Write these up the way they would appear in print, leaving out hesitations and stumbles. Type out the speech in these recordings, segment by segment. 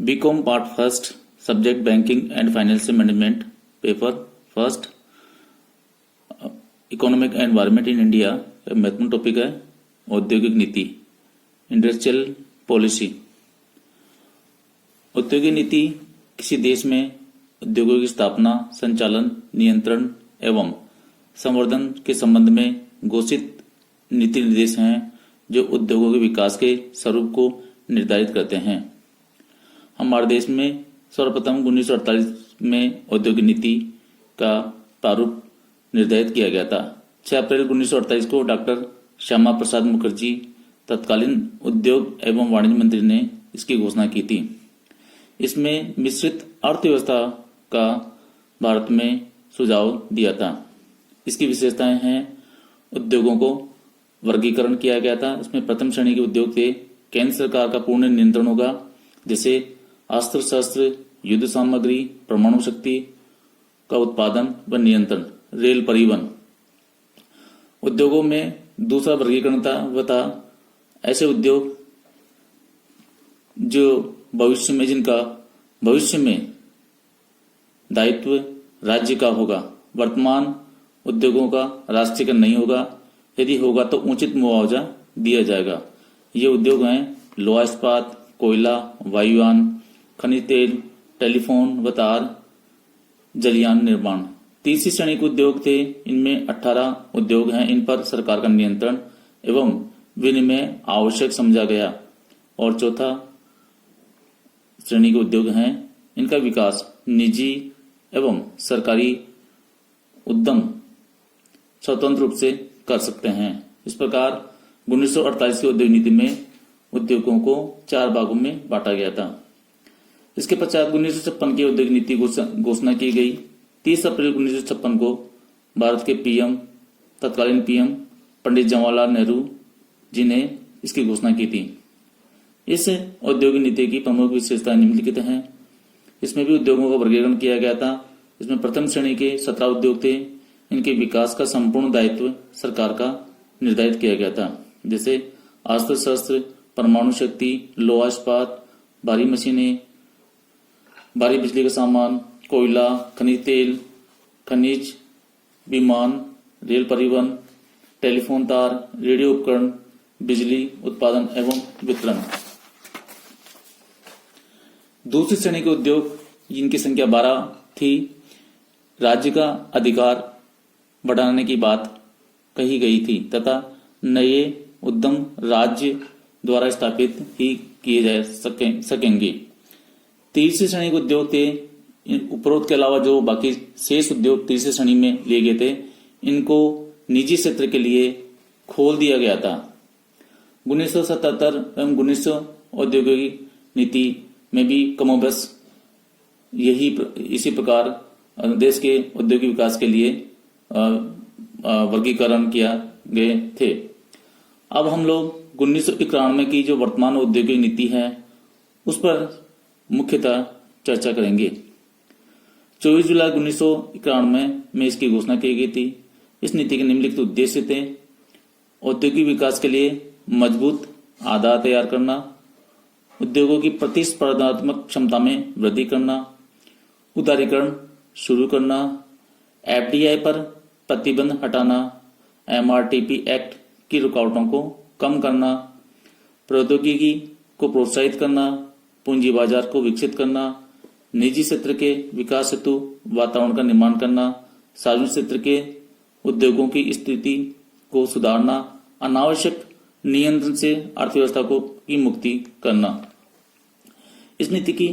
BCom part first, subject banking and financial management, paper first, economic environment in India. महत्वपूर्ण topic है औद्योगिक नीति, industrial policy. औद्योगिक नीति किसी देश में उद्योगों की स्थापना, संचालन, नियंत्रण एवं संवर्धन के संबंध में घोषित नीति निर्देश हैं जो उद्योगों के विकास के स्वरूप को निर्धारित करते हैं। हमारे देश में सर्वप्रथम 1948 में औद्योगिक नीति का प्रारूप निर्धारित किया गया था। 6 अप्रैल 1948 को डॉक्टर श्यामा प्रसाद मुखर्जी तत्कालीन उद्योग एवं वाणिज्य मंत्री ने इसकी घोषणा की थी। इसमें मिश्रित अर्थव्यवस्था का भारत में सुझाव दिया था। इसकी विशेषताएं हैं, उद्योगों को वर्गीकरण किया गया था। इसमें प्रथम श्रेणी के उद्योग थे, केंद्र सरकार का पूर्ण नियंत्रण होगा, जैसे अस्त्र शस्त्र, युद्ध सामग्री, परमाणु शक्ति का उत्पादन व नियंत्रण, रेल परिवहन। उद्योगों में दूसरा वर्गीकरण था, वह था ऐसे उद्योग जो जिनका भविष्य में दायित्व राज्य का होगा। वर्तमान उद्योगों का राष्ट्रीयकरण नहीं होगा, यदि होगा तो उचित मुआवजा दिया जाएगा। ये उद्योग हैं लोहा इस्पात, कोयला, वायुयान, खनिज तेल, टेलीफोन व तार, जलयान निर्माण। तीसरी श्रेणी के उद्योग थे, इनमें 18 उद्योग हैं, इन पर सरकार का नियंत्रण एवं विनिमय आवश्यक समझा गया। और चौथा श्रेणी के उद्योग हैं, इनका विकास निजी एवं सरकारी उद्यम स्वतंत्र रूप से कर सकते हैं। इस प्रकार 1948 की औद्योगिक नीति में उद्योगों को 4 भागों में बांटा गया था। इसके पश्चात 1956 की औद्योगिक नीति घोषणा की गई। 30 अप्रैल 1956 को भारत के तत्कालीन पीएम पंडित जवाहरलाल नेहरू जी ने इसकी घोषणा की थी। इस औद्योगिक नीति की प्रमुख विशेषताएं निम्नलिखित हैं। इसमें भी उद्योगों का वर्गीकरण किया गया था। इसमें प्रथम श्रेणी के 17 उद्योग थे, इनके विकास का संपूर्ण दायित्व सरकार का निर्धारित किया गया था, जैसे अस्त्र शस्त्र, परमाणु शक्ति, लोहा इस्पात, भारी मशीनें, भारी बिजली का सामान, कोयला, खनिज तेल, खनिज, विमान, रेल परिवहन, टेलीफोन तार, रेडियो उपकरण, बिजली उत्पादन एवं वितरण। दूसरी श्रेणी के उद्योग, जिनकी संख्या 12 थी, राज्य का अधिकार बढ़ाने की बात कही गई थी तथा नए उद्यम राज्य द्वारा स्थापित ही किए जा सकेंगे। तीसरी श्रेणी के उद्योग थे, उपरोक्त के अलावा जो बाकी शेष उद्योग तीसरी श्रेणी में लिए गए थे, इनको निजी क्षेत्र के लिए खोल दिया गया था। 1977 एवं 1900 औद्योगिक नीति में भी कमोबेश इसी प्रकार देश के औद्योगिक विकास के लिए वर्गीकरण किया गए थे। अब हम लोग 1991 की जो वर्तमान औद्योगिक नीति है उस पर मुख्यतः चर्चा करेंगे। 24 जुलाई 1991 में इसकी घोषणा की गई थी। इस नीति के निम्नलिखित उद्देश्य थे: औद्योगिक विकास के लिए मजबूत आधार तैयार करना, उद्योगों की प्रतिस्पर्धात्मक क्षमता में वृद्धि करना, उदारीकरण शुरू करना, एफडीआई पर प्रतिबंध हटाना, एमआरटीपी एक्ट की रुकावटों को कम करना, प्रौद्योगिकी को प्रोत्साहित करना, पूंजी बाजार को विकसित करना, निजी क्षेत्र के विकास हेतु वातावरण का निर्माण करना, सार्वजनिक क्षेत्र के उद्योगों की स्थिति को सुधारना, अनावश्यक नियंत्रण से अर्थव्यवस्था की मुक्ति करना। इस नीति की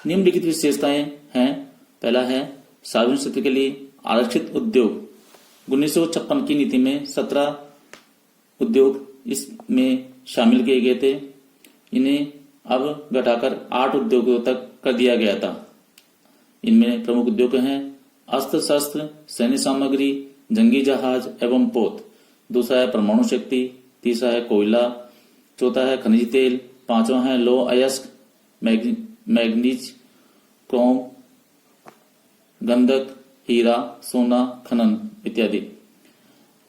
निम्नलिखित विशेषताएं हैं। पहला है सार्वजनिक क्षेत्र के लिए आरक्षित उद्योग। 1956 की नीति में 17 उद्योग इसमें शामिल किए गए थे, इन्हें अब घटाकर 8 उद्योगों तक कर दिया गया था। इनमें प्रमुख उद्योग हैं अस्त्र शस्त्र, सैन्य सामग्री, जंगी जहाज एवं पोत। दूसरा है परमाणु शक्ति, तीसरा है कोयला, चौथा है खनिज तेल, पांचवा है लौह अयस्क, मैग्नीज, क्रोम, गंधक, हीरा, सोना, खनन इत्यादि।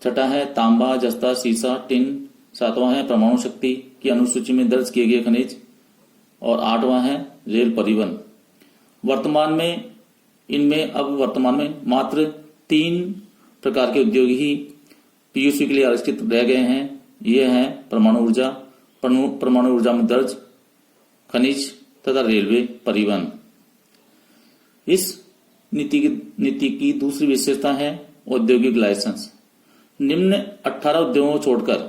छठा है तांबा, जस्ता, सीसा, टिन। सातवां है परमाणु शक्ति की अनुसूची में दर्ज किए गए खनिज। और 8वां है रेल परिवहन। वर्तमान में मात्र 3 प्रकार के उद्योग ही पीयूसी के लिए आरक्षित रह गए हैं। ये हैं परमाणु ऊर्जा में दर्ज, खनिज तथा रेलवे परिवहन। इस नीति की दूसरी विशेषता है औद्योगिक लाइसेंस। निम्न 18 उद्योगों को छोड़कर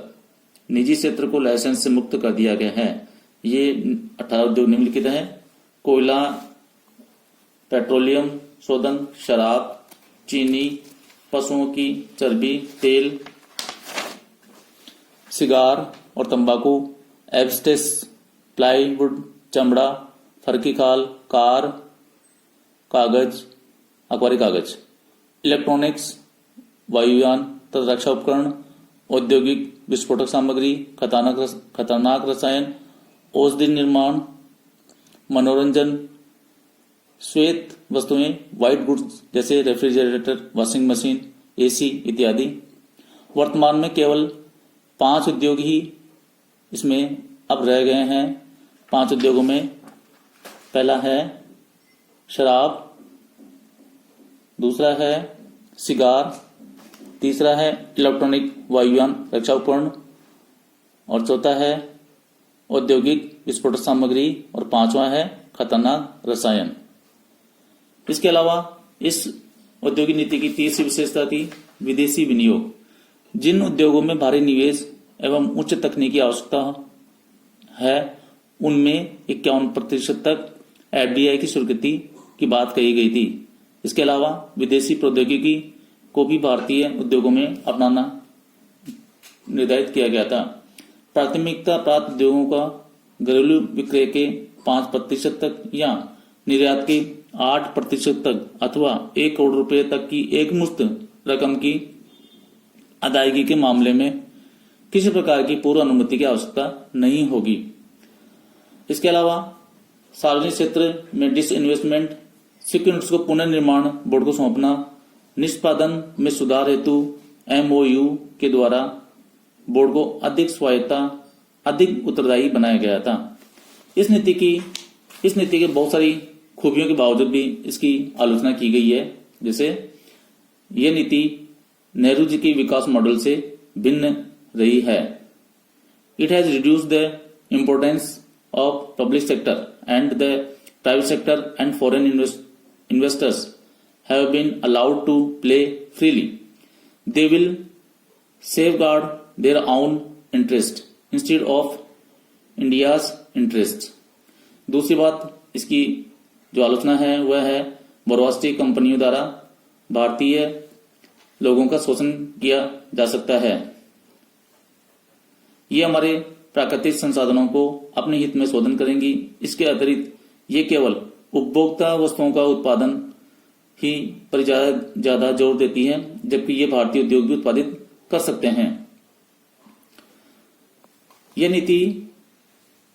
निजी क्षेत्र को लाइसेंस से मुक्त कर दिया गया है। ये 18 उद्योग निम्नलिखित हैं: कोयला, पेट्रोलियम शोधन, शराब, चीनी, पशुओं की चर्बी, तेल, सिगार और तंबाकू, एब्स्टेस, प्लाईवुड, चमड़ा, फर की खाल, कार, कागज, अखबारी कागज, इलेक्ट्रॉनिक्स, वायुयान तथा रक्षा उपकरण, औद्योगिक विस्फोटक सामग्री, खतरनाक रसायन, औषधि निर्माण, मनोरंजन, श्वेत वस्तुएं, व्हाइट गुड्स जैसे रेफ्रिजरेटर, वॉशिंग मशीन, एसी इत्यादि। वर्तमान में केवल 5 उद्योग ही इसमें अब रह गए हैं। 5 उद्योगों में पहला है शराब, दूसरा है सिगार, तीसरा है इलेक्ट्रॉनिक वायुयान रक्षा उपकरण और चौथा है औद्योगिक विस्फोटक सामग्री और 5वां है खतरनाक रसायन। इसके अलावा इस औद्योगिक नीति की तीसरी विशेषता थी विदेशी विनियोग। जिन उद्योगों में भारी निवेश एवं उच्च तकनीकी आवश्यकता है उनमें 51% तक एफडीआई की स्वीकृति की बात कही गई थी। इसके अलावा विदेशी प्रौद्योगिकी को भी भारतीय उद्योगों में अपनाना निर्धारित किया गया था। प्राथमिकता प्राप्त उद्योगों का घरेलू विक्रय के 5% तक या निर्यात के 8% तक अथवा 1 करोड़ रुपए तक की एक मुश्त रकम की अदायगी के मामले में किसी प्रकार की पूर्व अनुमति की आवश्यकता नहीं होगी। इसके अलावा सार्वजनिक क्षेत्र में डिसइन्वेस्टमेंट सिक्योरिटीज को पुनर्निर्माण बोर्ड को सौंपना, निष्पादन में सुधार हेतु एमओयू के द्वारा बोर्ड को अधिक स्वायत्ता, अधिक उत्तरदायी बनाया गया था। इस नीति के बहुत सारी खूबियों के बावजूद भी इसकी आलोचना की गई है। जैसे यह नीति नेहरू जी के विकास मॉडल से भिन्न रही है। It has reduced the importance of public sector and the private sector and foreign investors have been allowed to play freely. They will safeguard their own interest instead of India's interest. दूसरी बात इसकी जो आलोचना है वह है बहुराष्ट्रीय कंपनियों द्वारा भारतीय लोगों का शोषण किया जा सकता है। ये हमारे प्राकृतिक संसाधनों को अपने हित में शोधन करेंगी। इसके अतिरिक्त ये केवल उपभोक्ता वस्तुओं का उत्पादन ही पर ज्यादा जोर देती है, जबकि ये भारतीय उद्योग भी उत्पादित कर सकते हैं।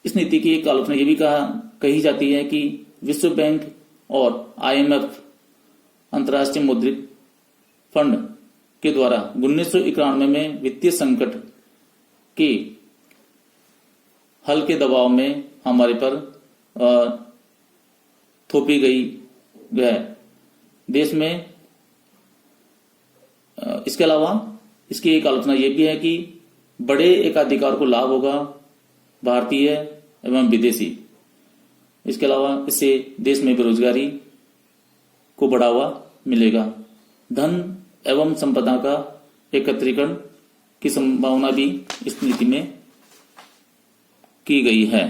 इस नीति की एक आलोचना ये भी कही जाती है कि विश्व बैंक और आईएमएफ अंतर्राष्ट्रीय मौद्रिक फंड के द्वारा 1991 में वित्तीय संकट के हल के दबाव में हमारे पर थोपी गई है देश में। इसके अलावा इसकी एक आलोचना यह भी है कि बड़े एकाधिकार को लाभ होगा भारतीय एवं विदेशी। इसके अलावा इससे देश में बेरोजगारी को बढ़ावा मिलेगा। धन एवं संपदा का एकत्रीकरण की संभावना भी इस नीति में की गई है।